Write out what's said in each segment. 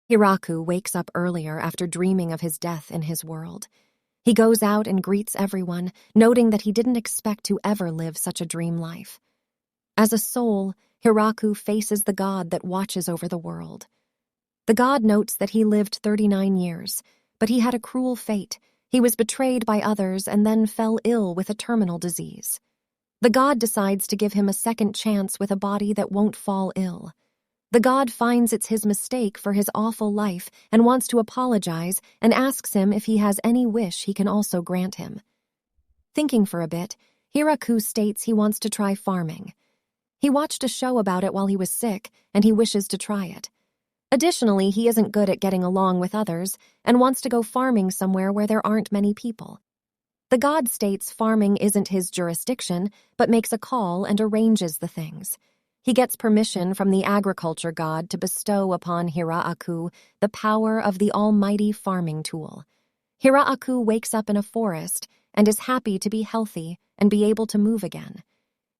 Hiraku wakes up earlier after dreaming of his death in his world. He goes out and greets everyone, noting that he didn't expect to ever live such a dream life. As a soul, Hiraku faces the god that watches over the world. The god notes that he lived 39 years, but he had a cruel fate. He was betrayed by others and then fell ill with a terminal disease. The god decides to give him a second chance with a body that won't fall ill. The god finds it's his mistake for his awful life and wants to apologize and asks him if he has any wish he can also grant him. Thinking for a bit, Hiraku states he wants to try farming. He watched a show about it while he was sick, and he wishes to try it. Additionally, he isn't good at getting along with others and wants to go farming somewhere where there aren't many people. The god states farming isn't his jurisdiction, but makes a call and arranges the things. He gets permission from the agriculture god to bestow upon Hiraku the power of the almighty farming tool. Hiraku wakes up in a forest and is happy to be healthy and be able to move again.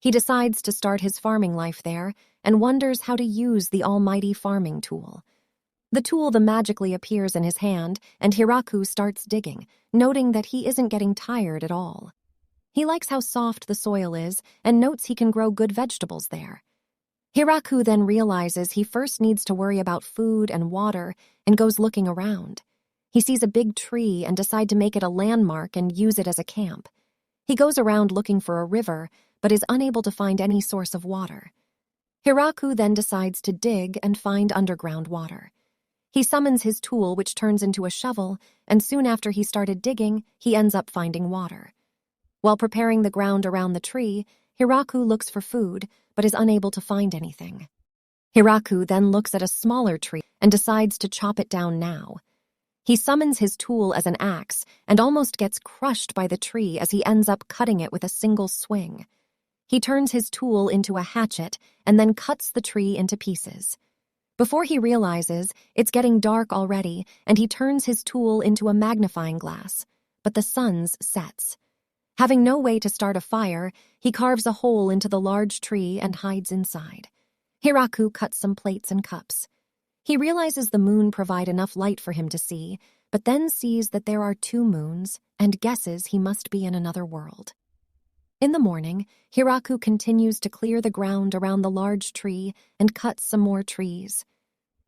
He decides to start his farming life there and wonders how to use the almighty farming tool. The tool magically appears in his hand, and Hiraku starts digging, noting that he isn't getting tired at all. He likes how soft the soil is and notes he can grow good vegetables there. Hiraku then realizes he first needs to worry about food and water and goes looking around. He sees a big tree and decides to make it a landmark and use it as a camp. He goes around looking for a river, but is unable to find any source of water. Hiraku then decides to dig and find underground water. He summons his tool, which turns into a shovel, and soon after he started digging, he ends up finding water. While preparing the ground around the tree, Hiraku looks for food, but is unable to find anything. Hiraku then looks at a smaller tree and decides to chop it down now. He summons his tool as an axe and almost gets crushed by the tree as he ends up cutting it with a single swing. He turns his tool into a hatchet and then cuts the tree into pieces. Before he realizes, it's getting dark already, and he turns his tool into a magnifying glass, but the sun sets. Having no way to start a fire, he carves a hole into the large tree and hides inside. Hiraku cuts some plates and cups. He realizes the moon provide enough light for him to see, but then sees that there are 2 moons and guesses he must be in another world. In the morning, Hiraku continues to clear the ground around the large tree and cuts some more trees.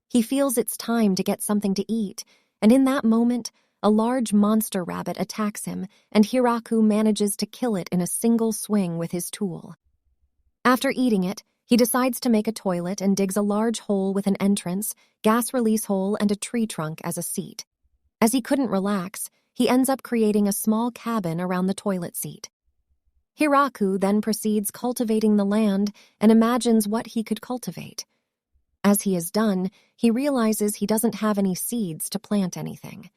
He feels it's time to get something to eat, and in that moment, a large monster rabbit attacks him, and Hiraku manages to kill it in a single swing with his tool. After eating it, he decides to make a toilet and digs a large hole with an entrance, gas release hole, and a tree trunk as a seat. As he couldn't relax, he ends up creating a small cabin around the toilet seat. Hiraku then proceeds cultivating the land and imagines what he could cultivate. As he is done, he realizes he doesn't have any seeds to plant anything.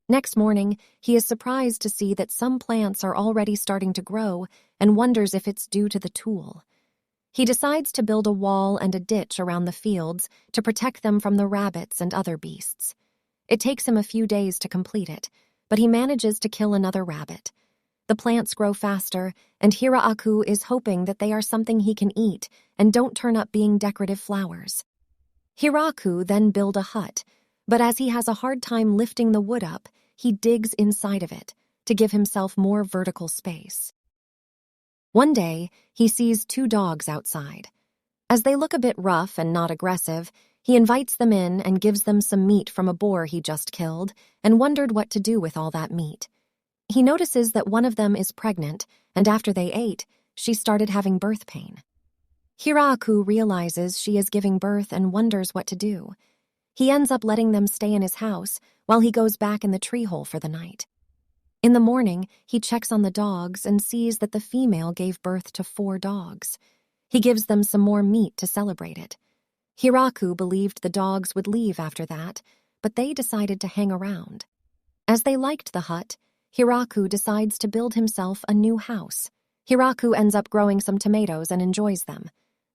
Next morning, he is surprised to see that some plants are already starting to grow and wonders if it's due to the tool. He decides to build a wall and a ditch around the fields to protect them from the rabbits and other beasts. It takes him a few days to complete it, but he manages to kill another rabbit. The plants grow faster, and Hiraku is hoping that they are something he can eat and don't turn up being decorative flowers. Hiraku then builds a hut, but as he has a hard time lifting the wood up, he digs inside of it to give himself more vertical space. One day, he sees 2 dogs outside. As they look a bit rough and not aggressive, he invites them in and gives them some meat from a boar he just killed and wondered what to do with all that meat. He notices that one of them is pregnant, and after they ate, she started having birth pain. Hiraku realizes she is giving birth and wonders what to do. He ends up letting them stay in his house while he goes back in the tree hole for the night. In the morning, he checks on the dogs and sees that the female gave birth to 4 dogs. He gives them some more meat to celebrate it. Hiraku believed the dogs would leave after that, but they decided to hang around. As they liked the hut, Hiraku decides to build himself a new house. Hiraku ends up growing some tomatoes and enjoys them.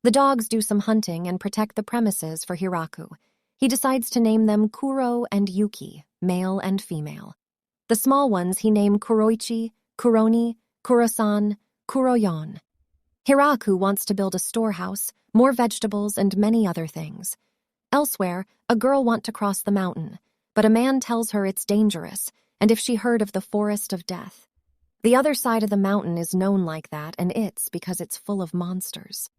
The dogs do some hunting and protect the premises for Hiraku. He decides to name them Kuro and Yuki, male and female. The small ones he named Kuroichi, Kuroni, Kurosan, Kuroyon. Hiraku wants to build a storehouse, more vegetables, and many other things. Elsewhere, a girl wants to cross the mountain, but a man tells her it's dangerous, and if she heard of the forest of death. The other side of the mountain is known like that, and it's because it's full of monsters.